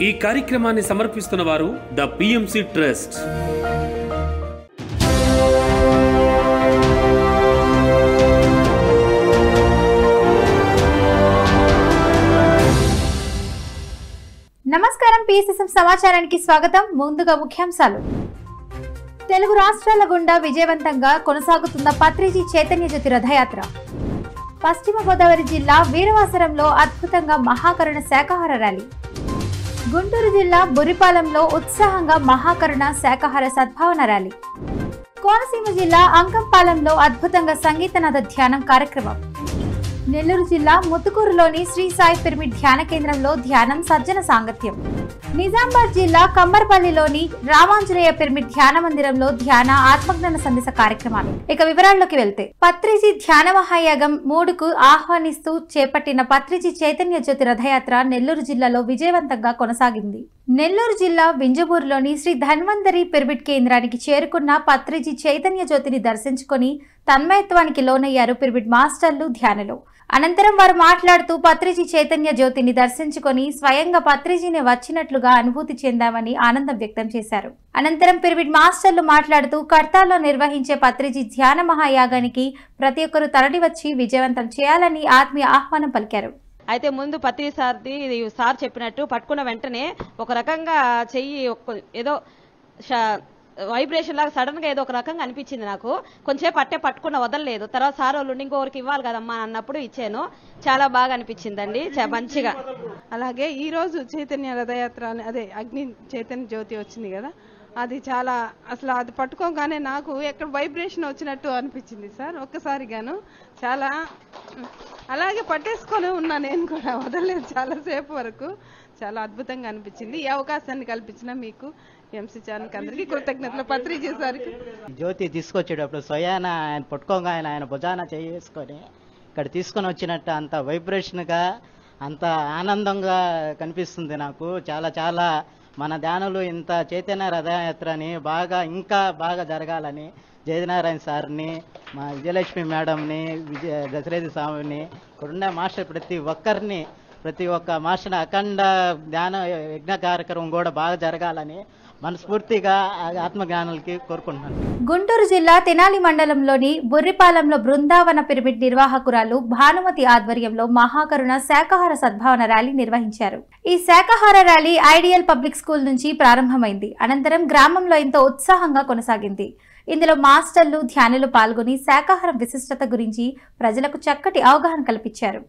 ఈ కార్యక్రమాన్ని సమర్పిస్తున్న వారు ద పిఎంసి ట్రస్ట్. నమస్కారం, పిఎస్ఎస్ఎం సమాచారానికి స్వాగతం. ముందుగా ముఖ్యాంశాలు. తెలుగు రాష్ట్రాల గుండా విజయవంతంగా కొనసాగుతున్న పత్రిజీ చైతన్య జ్యోతి రథయాత్ర. పశ్చిమ గోదావరి జిల్లా వీరవాసరంలో అద్భుతంగా మహాకరుణ శాకాహార ర్యాలీ. గుంటూరు జిల్లా బుర్రిపాలెంలో ఉత్సాహంగా మహాకరుణ శాకాహార సద్భావన ర్యాలీ. కోనసీమ జిల్లా అంకంపాలెంలో అద్భుతంగా సంగీతనాథ ధ్యానం కార్యక్రమం. నెల్లూరు జిల్లా ముత్తుకూరులోని శ్రీ సాయి పిరమిడ్ ధ్యాన కేంద్రంలో ధ్యానం సజ్జన సాంగత్యం. నిజామాబాద్ జిల్లా కమ్మర్పల్లిలోని రామాంజనేయ పిరమిడ్ ధ్యాన మందిరంలో ధ్యాన ఆత్మజ్ఞాన సందేశ కార్యక్రమాలు. ఇక వివరాల్లోకి వెళ్తే, పత్రిజీ ధ్యాన మహాయాగం 3కు ఆహ్వానిస్తూ చేపట్టిన పత్రిజీ చైతన్య జ్యోతి రథయాత్ర నెల్లూరు జిల్లాలో విజయవంతంగా కొనసాగింది. నెల్లూరు జిల్లా వింజమూరులోని శ్రీ ధన్వంతరి పిరమిడ్ కేంద్రానికి చేరుకున్న పత్రిజీ చైతన్య జ్యోతిని దర్శించుకుని తన్మయత్వానికి లోనయ్యారు పిరమిడ్ మాస్టర్లు ధ్యానులు. అనంతరం వారు మాట్లాడుతూ పత్రిజీ చైతన్య జ్యోతిని దర్శించుకొని స్వయంగా పత్రిజీని వచ్చినట్లుగా అనుభూతి చెందామని ఆనందం వ్యక్తం చేశారు. అనంతరం పిరమిడ్ మాస్టర్లు మాట్లాడుతూ కర్తాల్లో నిర్వహించే పత్రిజీ ధ్యాన మహాయాగానికి ప్రతి ఒక్కరూ తరలి వచ్చి విజయవంతం చేయాలని ఆత్మీయ ఆహ్వానం పలికారు. అయితే ముందు పత్రి సార్ది సార్ చెప్పినట్టు పట్టుకున్న వెంటనే ఒక రకంగా చెయ్యి ఏదో వైబ్రేషన్ లాగా సడన్ గా ఏదో ఒక రకంగా అనిపించింది. నాకు కొంచెంసేపు పట్టుకున్న వదలలేదు. తర్వాత సార్ వాళ్ళు ఇంకొకరికి ఇవ్వాలి కదమ్మా అన్నప్పుడు ఇచ్చాను. చాలా బాగా అనిపించిందండి, మంచిగా. అలాగే ఈ రోజు చైతన్య రథయాత్ర అదే అగ్ని చైతన్య జ్యోతి వచ్చింది కదా, అది చాలా అసలు అది పట్టుకోగానే నాకు ఎక్కడ వైబ్రేషన్ వచ్చినట్టు అనిపించింది సార్. ఒక్కసారిగాను చాలా అలాగే పట్టేసుకొని ఉన్నా, నేను కూడా వదలలేదు చాలాసేపు వరకు. చాలా అద్భుతంగా అనిపించింది. ఈ అవకాశాన్ని కల్పించిన మీకు ఎంసీ ఛానల్కి అందరికీ కృతజ్ఞతలు. పత్రిజీ సార్కి జ్యోతి తీసుకొచ్చేటప్పుడు స్వయాన ఆయన పట్టుకోగా ఆయన భుజాన చేసుకొని ఇక్కడ తీసుకొని వచ్చినట్టు అంత వైబ్రేషన్గా అంత ఆనందంగా కనిపిస్తుంది నాకు. చాలా చాలా మన ధ్యానులు ఇంత చైతన్య రథయాత్రని ఇంకా బాగా జరగాలని జయనారాయణ సార్ని, మా విజయలక్ష్మి మేడంని, దశరథి స్వామిని, ఇక్కడున్న మాస్టర్ ప్రతి ఒక్క మాస్టర్ అఖండ ధ్యాన యజ్ఞ కార్యక్రమం కూడా బాగా జరగాలని మనస్ఫూర్తిగా ఆత్మజ్ఞానులకి కోరుకుంటున్నాను. గుంటూరు జిల్లా తెనాలి మండలంలోని బుర్రిపాలెంలో బృందావన పిరమిడ్ నిర్వాహకురాలు భానుమతి ఆధ్వర్యంలో మహాకరుణ శాకాహార సద్భావన ర్యాలీ నిర్వహించారు. ఈ శాకాహార ర్యాలీ ఐడియల్ పబ్లిక్ స్కూల్ నుంచి ప్రారంభమైంది. అనంతరం గ్రామంలో ఎంతో ఉత్సాహంగా కొనసాగింది. ఇందులో మాస్టర్లు ధ్యానులు పాల్గొని శాకాహారం విశిష్టత గురించి ప్రజలకు చక్కటి అవగాహన కల్పించారు.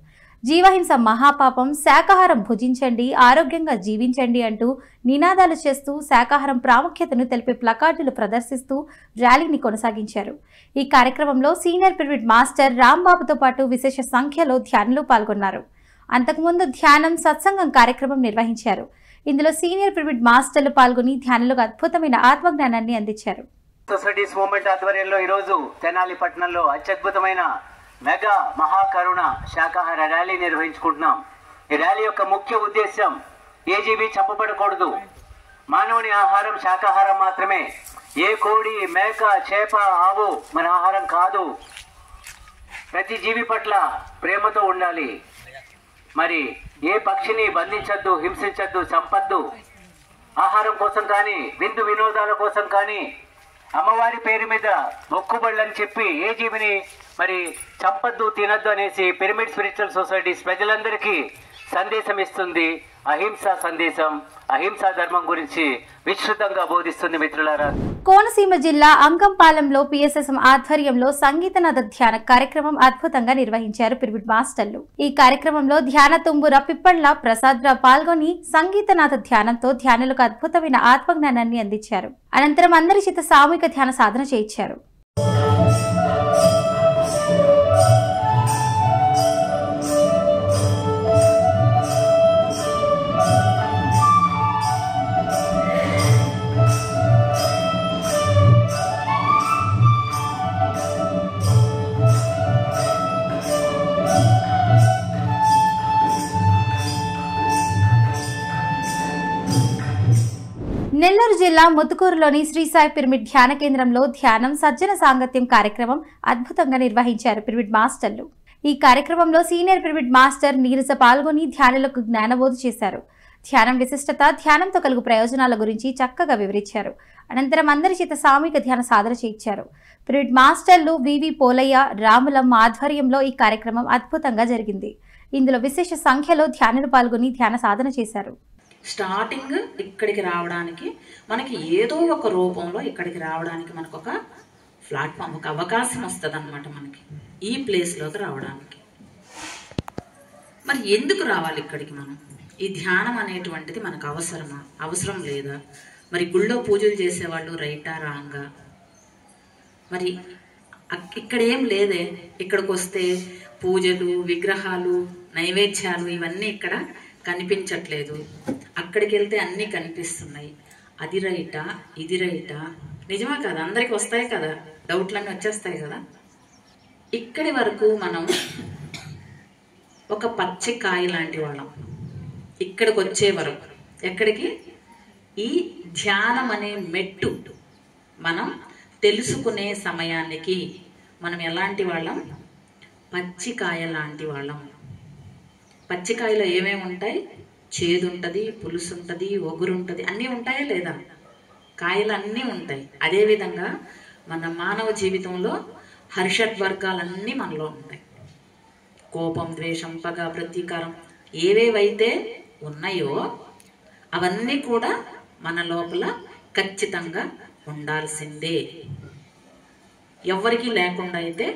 జీవహింస మహాపాపం, శాకాహారం భుజించండి, ఆరోగ్యంగా జీవించండి అంటూ నినాదాలు చేస్తూ శాకాహారం ప్రాముఖ్యతను తెలిపే ప్లకార్డులు ప్రదర్శిస్తూ ర్యాలీని కొనసాగించారు. ఈ కార్యక్రమంలో సీనియర్ పిరమిడ్ మాస్టర్ రాంబాబుతో పాటు విశేష సంఖ్యలో ధ్యానులు పాల్గొన్నారు. అంతకుముందు ధ్యానం సత్సంగం కార్యక్రమం నిర్వహించారు. ఇందులో సీనియర్ పిరమిడ్ మాస్టర్లు పాల్గొని ధ్యానులకు అద్భుతమైన ఆత్మజ్ఞానాన్ని అందించారు. సొసైటీస్ మూవ్మెంట్ ఆధ్వర్యంలో ఈరోజు తెనాలి పట్టణంలో అత్యద్భుతమైన మెగా మహాకరుణ శాకాహార ర్యాలీ నిర్వహించుకుంటున్నాం. ఈ ర్యాలీ యొక్క ముఖ్య ఉద్దేశం, ఏ జీవి చంపబడకూడదు, మానవుని ఆహారం శాకాహారం మాత్రమే. ఏ కోడి, మేక, చేప, ఆవు మన ఆహారం కాదు. ప్రతి జీవి పట్ల ప్రేమతో ఉండాలి. మరి ఏ పక్షిని బంధించద్దు, హింసించద్దు, చంపద్దు. ఆహారం కోసం కానీ, విందు వినోదాల కోసం కానీ, అమ్మవారి పేరు మీద మొక్కుబళ్ళని చెప్పి ఏ జీవిని మరి చంపద్దు, తినద్దు అనేసి పిరమిడ్ స్పిరిచువల్ సొసైటీస్ ప్రజలందరికీ సందేశం ఇస్తుంది. అహింసా సందేశం, అహింసా ధర్మం గురించి విస్తృతంగా బోధిస్తుంది. మిత్రులారా, కోనసీమ జిల్లా అంకంపాలెంలో పిఎస్ఎస్ఎం ఆధ్వర్యంలో సంగీతనాథ ధ్యాన కార్యక్రమం అద్భుతంగా నిర్వహించారు పిరమిడ్ మాస్టర్లు. ఈ కార్యక్రమంలో ధ్యాన తుంబుర పిప్పళ్ల ప్రసాద్రావు పాల్గొని సంగీతనాథ ధ్యానంతో ధ్యానులకు అద్భుతమైన ఆత్మజ్ఞానాన్ని అందించారు. అనంతరం అందరి చేత సామూహిక ధ్యాన సాధన చేయించారు. నెల్లూరు జిల్లా ముత్తుకూరులోని శ్రీ సాయి పిరమిడ్ ధ్యాన కేంద్రంలో ధ్యానం సజ్జన సాంగత్యం కార్యక్రమం అద్భుతంగా నిర్వహించారు పిరమిడ్ మాస్టర్లు. ఈ కార్యక్రమంలో సీనియర్ పిరమిడ్ మాస్టర్ నీరజ పాల్గొని ధ్యానులకు జ్ఞానబోధ చేశారు. ధ్యానం విశిష్టత, ధ్యానంతో కలుగు ప్రయోజనాల గురించి చక్కగా వివరించారు. అనంతరం అందరి చేత సామూహిక ధ్యాన సాధన చేయించారు. పిరమిడ్ మాస్టర్లు వివి పోలయ్య, రాములమ్మ ఆధ్వర్యంలో ఈ కార్యక్రమం అద్భుతంగా జరిగింది. ఇందులో విశేష సంఖ్యలో ధ్యానులు పాల్గొని ధ్యాన సాధన చేశారు. స్టార్టింగ్ ఇక్కడికి రావడానికి మనకి ఏదో ఒక రూపంలో ఇక్కడికి రావడానికి మనకు ఒక ప్లాట్ఫామ్, ఒక అవకాశం వస్తుంది అనమాట మనకి ఈ ప్లేస్లోకి రావడానికి. మరి ఎందుకు రావాలి ఇక్కడికి? మనం ఈ ధ్యానం అనేటువంటిది మనకు అవసరమా, అవసరం లేదా? మరి గుళ్ళో పూజలు చేసేవాళ్ళు రైటా రాంగా? మరి ఇక్కడ ఏం లేదే. ఇక్కడికి వస్తే పూజలు, విగ్రహాలు, నైవేద్యాలు ఇవన్నీ ఇక్కడ కనిపించట్లేదు. అక్కడికి వెళ్తే అన్నీ కనిపిస్తున్నాయి. అది రైటా, ఇది రైటా? నిజమా కదా? అందరికి వస్తాయి కదా, డౌట్లన్నీ వచ్చేస్తాయి కదా. ఇక్కడి వరకు మనం ఒక పచ్చి కాయ లాంటి వాళ్ళం. ఇక్కడికి వచ్చే వరకు ఎక్కడికి? ఈ ధ్యానం అనే మెట్టు మనం తెలుసుకునే సమయానికి మనం ఎలాంటి వాళ్ళం? పచ్చికాయ లాంటి వాళ్ళం. పచ్చికాయలో ఏమేమి ఉంటాయి? చేదు ఉంటుంది, పులుసు ఉంటుంది, ఒగురు ఉంటుంది, అన్నీ ఉంటాయా లేదా? కాయలు అన్నీ ఉంటాయి. అదేవిధంగా మన మానవ జీవితంలో హర్షడ్ వర్గాలన్నీ మనలో ఉంటాయి. కోపం, ద్వేషం, పగ, ప్రతీకారం ఏవేవైతే ఉన్నాయో అవన్నీ కూడా మన లోపల ఖచ్చితంగా ఉండాల్సిందే. ఎవరికి లేకుండా అయితే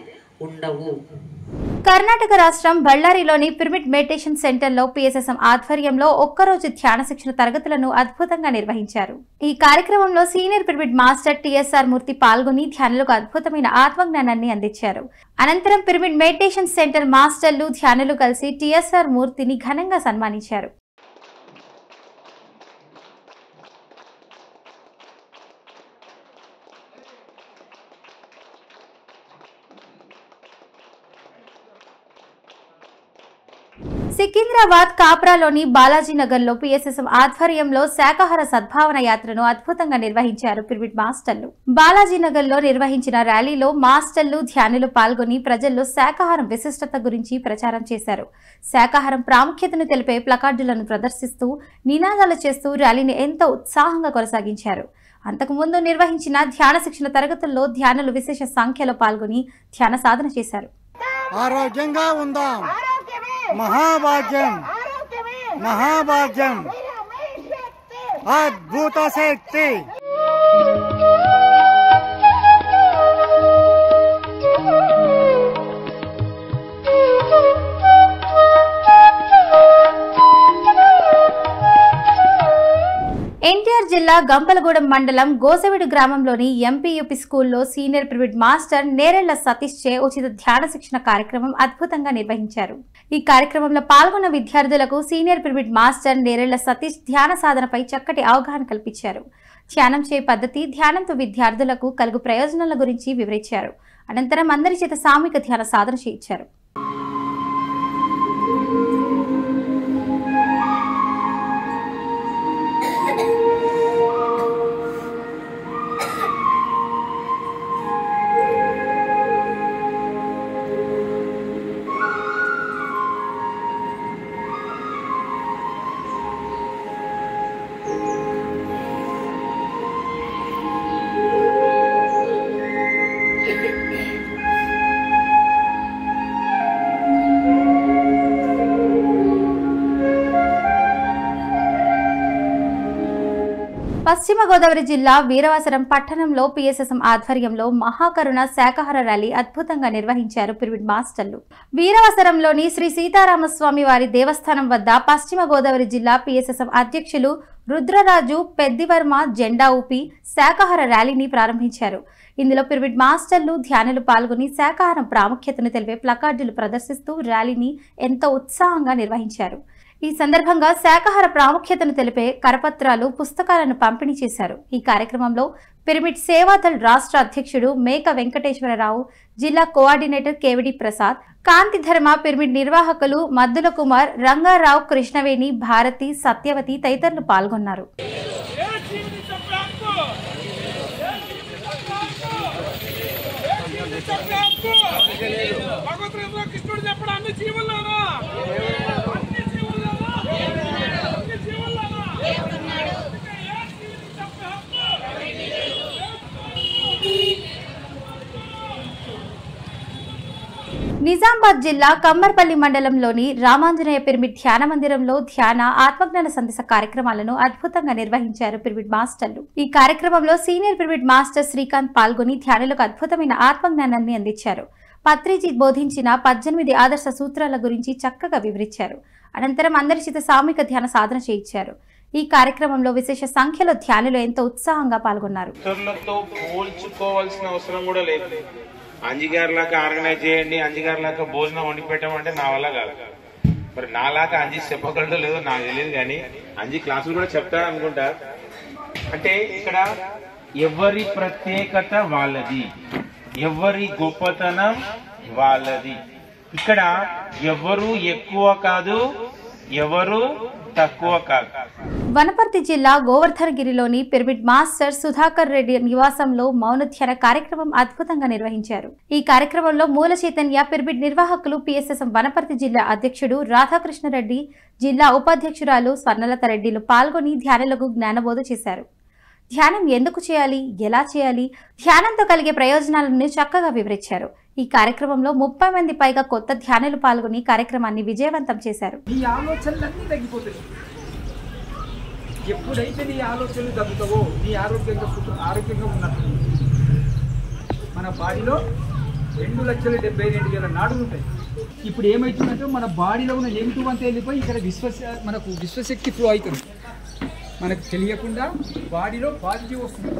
ఉండవు. కర్ణాటక రాష్ట్రం బళ్ళారిలోని పిరమిడ్ మెడిటేషన్ సెంటర్లో పిఎస్ఎస్ఎం ఆధ్వర్యంలో ఒక్కరోజు ధ్యాన శిక్షణ తరగతులను అద్భుతంగా నిర్వహించారు. ఈ కార్యక్రమంలో సీనియర్ పిరమిడ్ మాస్టర్ టిఎస్ఆర్ మూర్తి పాల్గొని ధ్యానులకు అద్భుతమైన ఆత్మజ్ఞానాన్ని అందించారు. అనంతరం పిరమిడ్ మెడిటేషన్ సెంటర్ మాస్టర్లు, ధ్యానులు కలిసి టిఎస్ఆర్ మూర్తిని ఘనంగా సన్మానించారు. సికింద్రాబాద్ కాప్రాలోని బాలాజీనగర్లో పిఎస్ఎస్ఎం ఆధ్వర్యంలో శాకాహార సద్భావన యాత్రను అద్భుతంగా నిర్వహించారు పిరమిడ్ మాస్టర్లు. బాలాజీనగర్లో నిర్వహించిన ర్యాలీలో మాస్టర్లు, ధ్యానులు పాల్గొని ప్రజల్లో శాకాహారం విశిష్టత గురించి ప్రచారం చేశారు. శాకాహారం ప్రాముఖ్యతను తెలిపే ప్లకార్డులను ప్రదర్శిస్తూ నినాదాలు చేస్తూ ర్యాలీని ఎంతో ఉత్సాహంగా కొనసాగించారు. అంతకుముందు నిర్వహించిన ధ్యాన శిక్షణ తరగతుల్లో ధ్యానులు విశేష సంఖ్యలో పాల్గొని ధ్యాన సాధన చేశారు. ఆరోగ్యంగా ఉందాం, మహాభాగ్యం, మహాభాగ్యం, అద్భుత శక్తి. ఎన్టీఆర్ జిల్లా గంపలగూడెం మండలం గోసవిడు గ్రామంలోని ఎంపీయూపీ స్కూల్లో senior pyramid master Nerella Satish చే ఉచిత ధ్యాన శిక్షణ కార్యక్రమం అద్భుతంగా నిర్వహించారు. ఈ కార్యక్రమంలో పాల్గొన్న విద్యార్థులకు senior pyramid master Nerella Satish ధ్యాన సాధనపై చక్కటి అవగాహన కల్పించారు. ధ్యానం చే పద్ధతి, ధ్యానంతో విద్యార్థులకు కలుగు ప్రయోజనాల గురించి వివరించారు. అనంతరం అందరి చేత సామూహిక ధ్యాన సాధన చేయించారు. పశ్చిమ గోదావరి జిల్లా వీరవాసరం పట్టణంలో పిఎస్ఎస్ఎం ఆధ్వర్యంలో మహాకరుణ శాకాహార ర్యాలీ అద్భుతంగా నిర్వహించారు పిరమిడ్ మాస్టర్లు. వీరవాసరంలోని శ్రీ సీతారామస్వామి వారి దేవస్థానం వద్ద పశ్చిమ గోదావరి జిల్లా పిఎస్ఎస్ఎం అధ్యక్షులు రుద్రరాజు పెద్దివర్మ జెండా ఊపి శాకాహార ర్యాలీని ప్రారంభించారు. ఇందులో పిరమిడ్ మాస్టర్లు, ధ్యానులు పాల్గొని శాకాహారం ప్రాముఖ్యతను తెలిపే ప్లకార్డులు ప్రదర్శిస్తూ ర్యాలీని ఎంతో ఉత్సాహంగా నిర్వహించారు. ఈ సందర్భంగా శాకాహార ప్రాముఖ్యతను తెలిపే కరపత్రాలు, పుస్తకాలను పంపిణీ చేశారు. ఈ కార్యక్రమంలో పిరమిడ్ సేవాదళ్ రాష్ట్ర అధ్యక్షుడు మేక వెంకటేశ్వరరావు, జిల్లా కోఆర్డినేటర్ కేవిడి ప్రసాద్, కాంతి ధర్మ పిరమిడ్ నిర్వాహకులు మద్దుల కుమార్, రంగారావు, కృష్ణవేణి, భారతి, సత్యవతి తదితరులు పాల్గొన్నారు. కృష్ణుడు చెప్పడం అన్ని జీవుల్లోనూ నిజామాబాద్ జిల్లా కమ్మర్పల్లి మండలంలోని రామాంజనేయ పిరమిడ్ ధ్యాన మందిరంలో ధ్యాన ఆత్మజ్ఞాన సందేశ కార్యక్రమాలను అద్భుతంగా నిర్వహించారు పిరమిడ్ మాస్టర్లు. ఈ కార్యక్రమంలో సీనియర్ పిరమిడ్ మాస్టర్ శ్రీకాంత్ పాల్గొని ధ్యానులకు అద్భుతమైన ఆత్మజ్ఞానాన్ని అందించారు. పత్రిజీ బోధించిన 18 ఆదర్శ సూత్రాల గురించి చక్కగా వివరించారు. అనంతరం అందరి చేత సామూహిక ధ్యాన సాధన చేయించారు. ఈ కార్యక్రమంలో విశేష సంఖ్యలో ధ్యానులు ఎంతో ఉత్సాహంగా పాల్గొన్నారు. అంజిగారులాగా ఆర్గనైజ్ చేయండి, అంజిగారులాగా భోజనం వండి పెట్టమంటే నా వల్ల కాదు. మరి నాలాగా అంజి చెప్పగలడో లేదో నాకు తెలియదు, కానీ అంజి క్లాసులు కూడా చెప్తాడు అనుకుంటా. అంటే ఇక్కడ ఎవరి ప్రత్యేకత వాళ్ళది, ఎవరి గొప్పతనం వాళ్ళది. ఇక్కడ ఎవరు ఎక్కువ కాదు, ఎవరు తక్కువ కాదు. వనపర్తి జిల్లా గోవర్ధనగిరిలోని పిరమిడ్ మాస్టర్ సుధాకర్ రెడ్డి నివాసంలో మౌన ధ్యాన కార్యక్రమం అద్భుతంగా నిర్వహించారు. ఈ కార్యక్రమంలో మూల చైతన్య పిరమిడ్ నిర్వాహకులు పిఎస్ఎస్ఎం వనపర్తి జిల్లా అధ్యక్షుడు రాధాకృష్ణరెడ్డి, జిల్లా ఉపాధ్యక్షురాలు స్వర్ణలత రెడ్డిలు పాల్గొని ధ్యానులకు జ్ఞానబోధ చేశారు. ధ్యానం ఎందుకు చేయాలి, ఎలా చేయాలి, ధ్యానంతో కలిగే ప్రయోజనాలను చక్కగా వివరించారు. ఈ కార్యక్రమంలో 30 మంది పైగా కొత్త ధ్యానులు పాల్గొని కార్యక్రమాన్ని విజయవంతం చేశారు. ఎప్పుడైతే నీ ఆలోచనలు తగ్గుతావో నీ ఆరోగ్యంగా ఉన్నప్పుడు మన బాడీలో 2,72,000 నాడులు ఉంటాయి. ఇప్పుడు ఏమవుతుందంటే మన బాడీలో ఉన్న నెగిటివ్ అంతా వెళ్ళిపోయి ఇక్కడ మనకు విశ్వశక్తి ఫ్లో అవుతుంది. మనకు తెలియకుండా బాడీలో పాజిటివ్ వస్తుంది.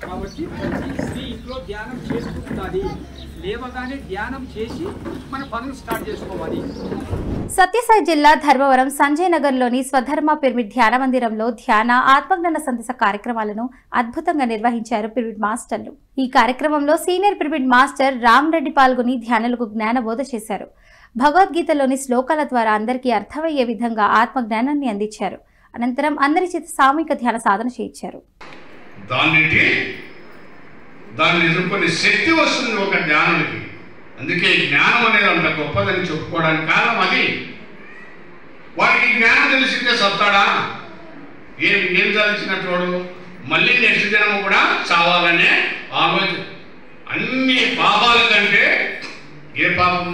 కాబట్టి ప్రతి స్త్రీ ఇంట్లో ధ్యానం చేసుకుంటుంది. లేవగానే ధ్యానం చేసి మన పనులు స్టార్ట్ చేసుకోవాలి. సత్యసాయి జిల్లా ధర్మవరం సంజయ్ నగర్లోని స్వధర్మ పిరమిడ్ ధ్యాన మందిరంలో ధ్యాన ఆత్మజ్ఞాన సందేశ కార్యక్రమాలను అద్భుతంగా నిర్వహించారు పిరమిడ్ మాస్టర్లు. ఈ కార్యక్రమంలో senior pyramid master Ram Reddy పాల్గొని ధ్యానులకు జ్ఞానబోధ చేశారు. భగవద్గీతలోని శ్లోకాల ద్వారా అందరికీ అర్థమయ్యే విధంగా ఆత్మజ్ఞానాన్ని అందించారు. అనంతరం అందరి చేత సామూహిక ధ్యాన సాధన చేయించారు. దాన్ని ఎదుర్కొనే శక్తి వస్తుంది ఒక జ్ఞానానికి. అందుకే జ్ఞానం అనేది అంత గొప్పదని చెప్పుకోవడానికి కారణం అది. వాడికి జ్ఞానం తెలిసిందే సత్తాడా? ఏం చదివించినట్టు మళ్ళీ నెక్స్ట్ జన్మ కూడా చావాలనే ఆలోచన. అన్ని పాపాల కంటే ఏ పాపం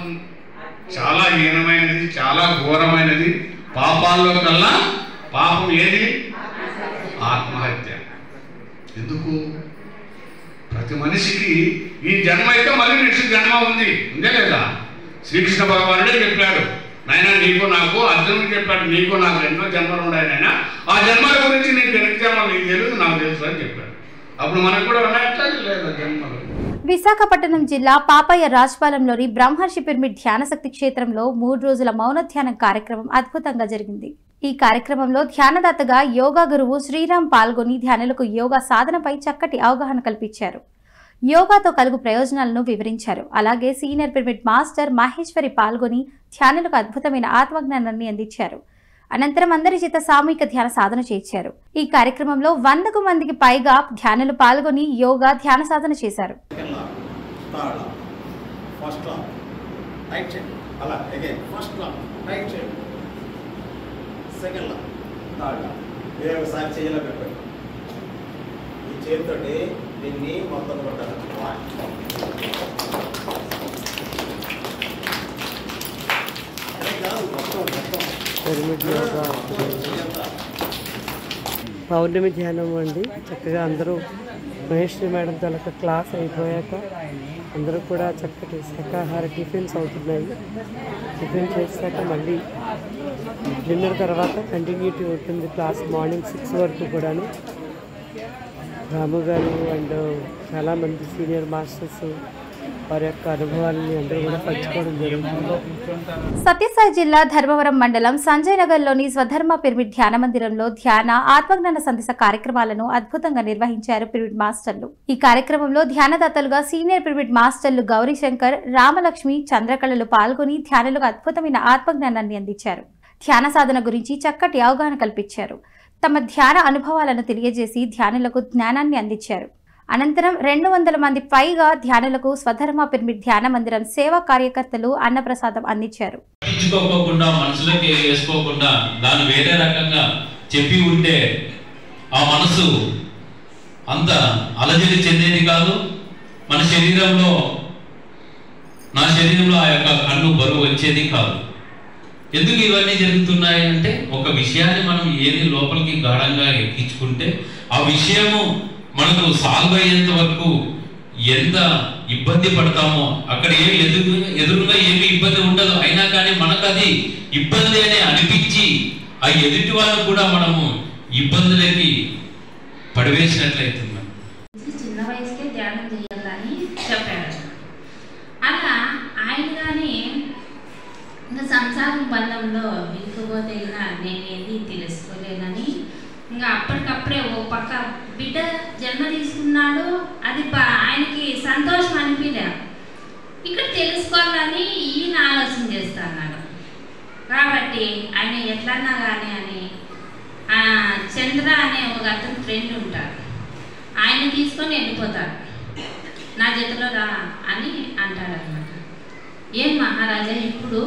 చాలా హీనమైనది, చాలా ఘోరమైనది. పాపాల్లో కల్లా పాపం ఏది? ఆత్మహత్య. ఎందుకు? ప్రతి మనిషికి ఈ జన్మ అయితే మళ్ళీ నెక్స్ట్ జన్మ ఉంది, ఉందే లేదా? శ్రీకృష్ణ భగవానుడే చెప్పాడు, నాయన నీకు నాకు, అర్జునుడికి చెప్పాడు నీకు నాకు ఎన్నో జన్మలు ఉన్నాయి నాయన, ఆ జన్మల గురించి నీకు ఎన్ని జన్మలు నీకు తెలుసు నాకు తెలుసు అని చెప్పాడు. అప్పుడు మనకు కూడా ఉన్నాయట్లా లేదా జన్మలు? విశాఖపట్నం జిల్లా పాపయ్య రాజపాలెంలోని బ్రహ్మర్షి పిరమిడ్ ధ్యానశక్తి క్షేత్రంలో 3 రోజుల మౌన ధ్యానం కార్యక్రమం అద్భుతంగా జరిగింది. ఈ కార్యక్రమంలో ధ్యానదాతగా యోగా గురువు శ్రీరామ్ పాల్గొని ధ్యానులకు యోగా సాధనపై చక్కటి అవగాహన కల్పించారు. యోగాతో కలుగు ప్రయోజనాలను వివరించారు. అలాగే సీనియర్ పిరమిడ్ మాస్టర్ మహేశ్వరి పాల్గొని ధ్యానులకు అద్భుతమైన ఆత్మజ్ఞానాన్ని అందించారు. అనంతరం అందరి చేత సామూహిక ధ్యాన సాధన చేయించారు. ఈ కార్యక్రమంలో 100 మందికి పైగా ధ్యానులు పాల్గొని యోగా ధ్యాన సాధన చేశారు. ఈ చేతితోటి దీన్ని మొత్తం కొట్టాలి. పౌర్ణమి ధ్యానం అండి. చక్కగా అందరూ మహేశ్వరి మేడం తలక క్లాస్ అయిపోయాక అందరూ కూడా చక్కటి శాకాహార టిఫిన్స్ అవుతున్నాయి. టిఫిన్ చేశాక మళ్ళీ డిన్నర్ తర్వాత కంటిన్యూటీ ఉంటుంది క్లాస్. మార్నింగ్ 6 వరకు కూడాను రాము గారు అండ్ చాలామంది సీనియర్ మాస్టర్స్ వారి యొక్క అనుభవాలని అందరూ కూడా పంచుకోవడం జరుగుతుంది. సత్యసాయి జిల్లా ధర్మవరం మండలం సంజయ్ నగర్లోని స్వధర్మ పిరమిడ్ ధ్యాన మందిరంలో ధ్యాన ఆత్మజ్ఞాన సందేశ కార్యక్రమాలను అద్భుతంగా నిర్వహించారు పిరమిడ్ మాస్టర్లు. ఈ కార్యక్రమంలో ధ్యానదాతలుగా సీనియర్ పిరమిడ్ మాస్టర్లు గౌరీశంకర్, రామలక్ష్మి, చంద్రకళలు పాల్గొని ధ్యానులకు అద్భుతమైన ఆత్మజ్ఞానాన్ని అందించారు. ధ్యాన సాధన గురించి చక్కటి అవగాహన కల్పించారు. తమ ధ్యాన అనుభవాలను తెలియజేసి ధ్యానులకు జ్ఞానాన్ని అందించారు. అనంతరం 200 మంది పైగా ధ్యానులకు స్వధర్మ పిరమిడ్ ధ్యాన మందిరం సేవా కార్యకర్తలు అన్నప్రసాదం అందించారు. మనసులోకి వేసుకోకుండా దాన్ని వేరే రకంగా చెప్పి ఉంటే ఆ మనసు అంత అలజడి చెందేది కాదు. మన శరీరంలో నా శరీరంలో ఆ యొక్క కన్ను బరువు వచ్చేది కాదు. ఎందుకు ఇవన్నీ జరుగుతున్నాయి అంటే ఒక విషయాన్ని మనం ఏది లోపలికి గాఢంగా ఎక్కించుకుంటే ఆ విషయము మనకు సాల్వ్ అయ్యేంత వరకు ఎంత ఇబ్బంది పడతామో, అక్కడ ఏమి ఎదురుగా ఏమి ఇబ్బంది ఉండదు, అయినా కానీ మనకు అది ఇబ్బంది అని అనిపించి ఆ ఎదుటి వాళ్ళకు కూడా మనము ఇబ్బందులకి పడివేసినట్లయితుంది. చిన్న వయసుకే ధ్యానం చేయాలని చెప్పాడు. అలా ఆయన కానీ ఇంకా సంసారం బంధంలో ఇంకపోతే నేనేది తెలుసుకోలేనని ఇంకా అప్పటికప్పుడే ఓ పక్క బిడ్డ జన్మ తీసుకున్నాడు, అది ఆయనకి సంతోషం అనిపించలే, ఇక్కడ తెలుసుకోవాలని ఈయన ఆలోచన చేస్తున్నాడు. కాబట్టి ఆయన ఎట్లన్నా కానీ అని చంద్ర అనే ఒక అతను ఫ్రెండ్ ఉంటాడు, ఆయన తీసుకొని వెళ్ళిపోతాడు, నా చేతిలో రా అని అంటాడు అనమాట. ఏం మహారాజా, ఇప్పుడు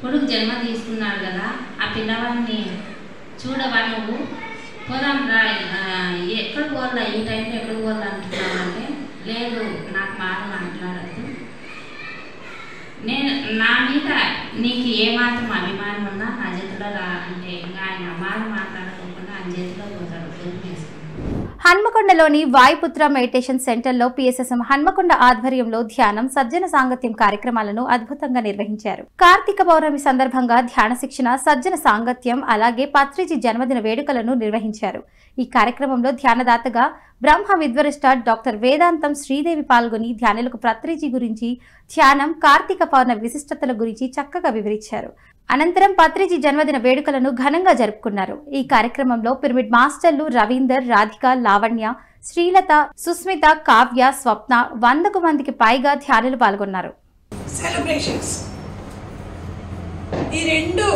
కొడుకు జన్మ తీసుకున్నాడు కదా, ఆ పిల్లవాడిని చూడవా నువ్వు, పోదాం రా, ఎక్కడ పోవాలా ఈ టైంలో ఎక్కడ పోవాలా అంటున్నావు అంటే, లేదు నాకు మాట మాట్లాడద్దు, నేను నా మీద నీకు ఏమాత్రం అభిమానం ఉన్నా నా చేతిలో రా అంటే ఇంకా ఆయన మాట మాట్లాడుకోకుండా ఆయన చేతిలో పోతాడు. హన్మకొండలోని వాయుపుత్ర మెడిటేషన్ సెంటర్లో పిఎస్ఎస్ఎం హన్మకొండ ఆధ్వర్యంలో ధ్యానం, సజ్జన సాంగత్యం కార్యక్రమాలను అద్భుతంగా నిర్వహించారు. కార్తీక పౌర్ణమి సందర్భంగా ధ్యాన శిక్షణ, సజ్జన సాంగత్యం, అలాగే పత్రిజీ జన్మదిన వేడుకలను నిర్వహించారు. ఈ కార్యక్రమంలో ధ్యానదాతగా బ్రహ్మ విద్వరిష్ట డాక్టర్ వేదాంతం శ్రీదేవి పాల్గొని ధ్యానులకు పత్రిజీ గురించి, ధ్యానం, కార్తీక పౌర్ణమి విశిష్టతల గురించి చక్కగా వివరించారు. అనంతరం పత్రిజీ జన్మదిన వేడుకలను ఘనంగా జరుపుకున్నారు. ఈ కార్యక్రమంలో పిరమిడ్ మాస్టర్లు రవీందర్, రాధిక, లావణ్య, శ్రీలత, సుస్మిత, కావ్య, స్వప్న 100కు మందికి పైగా ధ్యానులు పాల్గొన్నారు. సెలబ్రేషన్స్ ఈ రెండు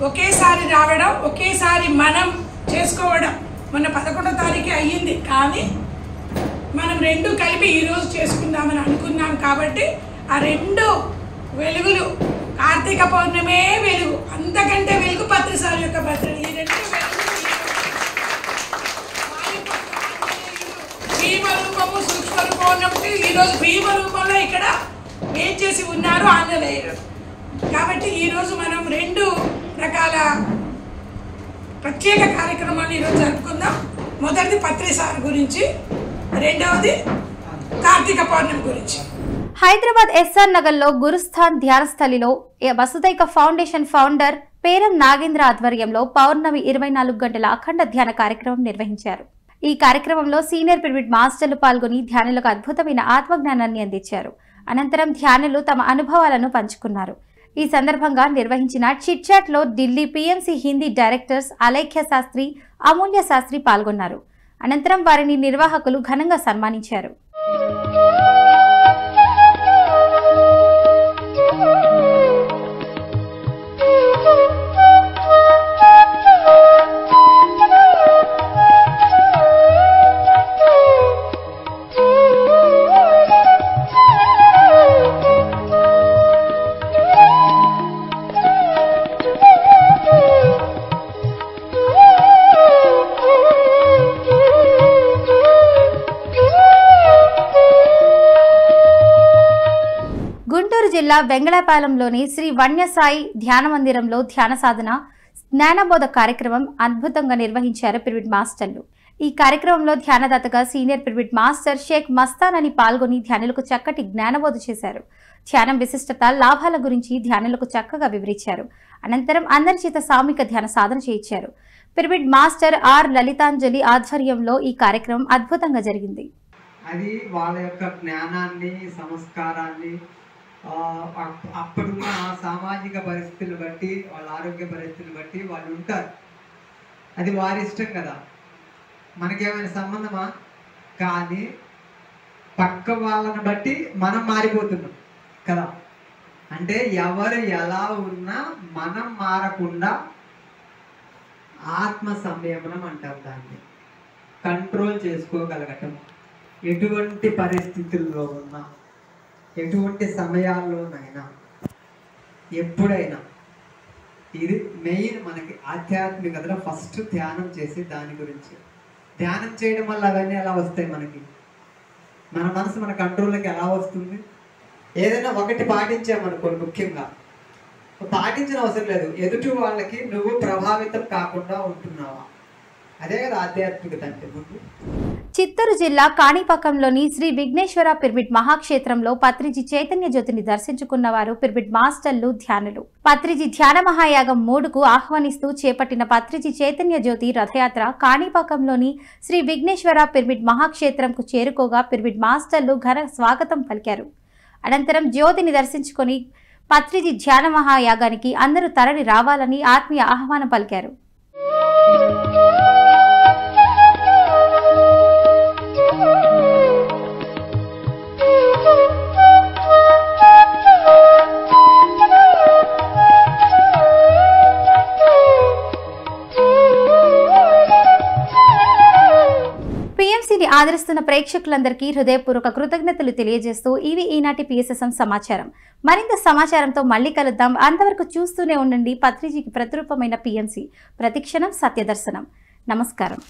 ఒకేసారి రావడం, ఒకేసారి మనం చేసుకోవడం, మొన్న 11వ తారీఖు అయ్యింది, కానీ మనం రెండు కలిపి ఈరోజు చేసుకుందామని అనుకున్నాం. కాబట్టి ఆ రెండు వెలుగులు, కార్తీక పౌర్ణమే వెలుగు, అంతకంటే వెలుగు పత్రిసారి యొక్క భద్రత. ఈ రెండు భీమ రూపము, సూక్ష్మ రూపం ఉన్నప్పుడు ఈరోజు భీమ రూపంలో ఇక్కడ వేట్ చేసి ఉన్నారు ఆంజనేయుడు. కాబట్టి ఈరోజు మనం రెండు రకాల ప్రత్యేక కార్యక్రమాన్ని ఈరోజు జరుపుకుందాం. మొదటిది పత్రిసారి గురించి, రెండవది కార్తీక పౌర్ణమి గురించి. హైదరాబాద్ ఎస్ఆర్ నగర్ లో గురుస్థాన్ ధ్యాన స్థలిలో వసుదైక ఫౌండేషన్ ఫౌండర్ పేరం నాగేంద్ర ఆధ్వర్యంలో పౌర్ణమి 24 గంటల అఖండ ధ్యాన కార్యక్రమం నిర్వహించారు. ఈ కార్యక్రమంలో సీనియర్ పిరమిడ్ మాస్టర్లు పాల్గొని ధ్యానులకు అద్భుతమైన ఆత్మజ్ఞానాన్ని అందించారు. అనంతరం ధ్యానులు తమ అనుభవాలను పంచుకున్నారు. ఈ సందర్భంగా నిర్వహించిన చిట్ చాట్ లో ఢిల్లీ పిఎంసి హిందీ డైరెక్టర్స్ అలేఖ్య శాస్త్రి, అమూల్య శాస్త్రి పాల్గొన్నారు. అనంతరం వారిని నిర్వాహకులు ఘనంగా సన్మానించారు. జిల్లా వెంగళపాలెంలోని శ్రీ వన్యసాయి ధ్యాన మందిరంలో ధ్యాన సాధన, జ్ఞానబోధ కార్యక్రమం అద్భుతంగా నిర్వహించారు పిరమిడ్ మాస్టర్లు. ఈ కార్యక్రమంలో ధ్యానదాతగా senior pyramid master Shaik Mastan అని పాల్గొని ధ్యానులకు చక్కటి జ్ఞానబోధ చేశారు. ధ్యానం విశిష్టత, లాభాల గురించి ధ్యానులకు చక్కగా వివరించారు. అనంతరం అందరి చేత సామూహిక ధ్యాన సాధన చేయించారు. పిరమిడ్ మాస్టర్ ఆర్ లలితాంజలి ఆధ్వర్యంలో ఈ కార్యక్రమం అద్భుతంగా జరిగింది. అది వాళ్ళ యొక్క జ్ఞానాన్ని, సంస్కారాన్ని, అప్పుడున్న సామాజిక పరిస్థితులు బట్టి, వాళ్ళ ఆరోగ్య పరిస్థితులు బట్టి వాళ్ళు ఉంటారు. అది వారి ఇష్టం కదా, మనకేమైనా సంబంధమా? కానీ పక్క వాళ్ళని బట్టి మనం మారిపోతున్నాం కదా. అంటే ఎవరు ఎలా ఉన్నా మనం మారకుండా ఆత్మ సంయమనం అంటారు దాన్ని. కంట్రోల్ చేసుకోగలగటం, ఎటువంటి పరిస్థితుల్లో ఉన్నా, ఎటువంటి సమయాల్లోనైనా, ఎప్పుడైనా. ఇది మెయిన్ మనకి ఆధ్యాత్మికతలో ఫస్ట్ ధ్యానం చేసి దాని గురించి. ధ్యానం చేయడం వల్ల అవన్నీ ఎలా వస్తాయి మనకి? మన మనసు మన కంట్రోల్లోకి ఎలా వస్తుంది? ఏదైనా ఒకటి పాటించామనుకోండి, ముఖ్యంగా పాటించిన అవసరం లేదు, ఎదుటి వాళ్ళకి నువ్వు ప్రభావితం కాకుండా ఉంటున్నావా? అదే కదా ఆధ్యాత్మికత అంటే. ముందు చిత్తూరు జిల్లా కాణిపాకంలోని శ్రీ విఘ్నేశ్వర పిరమిడ్ మహాక్షేత్రంలో పత్రిజీ చైతన్య జ్యోతిని దర్శించుకున్న వారు పిరమిడ్ మాస్టర్లు, ధ్యానులు. పత్రిజీ ధ్యాన మహాయాగం 3కు ఆహ్వానిస్తూ చేపట్టిన పత్రిజీ చైతన్య జ్యోతి రథయాత్ర కాణిపాకంలోని శ్రీ విఘ్నేశ్వర పిరమిడ్ మహాక్షేత్రంకు చేరుకోగా పిరమిడ్ మాస్టర్లు ఘన స్వాగతం పలికారు. అనంతరం జ్యోతిని దర్శించుకొని పత్రిజీ ధ్యాన మహాయాగానికి అందరూ తరలి రావాలని ఆత్మీయ ఆహ్వానం పలికారు. పిఎంసిని ఆదరిస్తున్న ప్రేక్షకులందరికీ హృదయపూర్వక కృతజ్ఞతలు తెలియజేస్తూ ఇవి ఈనాటి పిఎస్ఎస్ఎం సమాచారం. మరింత సమాచారంతో మళ్ళీ కలుద్దాం. అంతవరకు చూస్తూనే ఉండండి పత్రిజీకి ప్రతిరూపమైన పిఎంసి, ప్రతిక్షణం సత్యదర్శనం. నమస్కారం.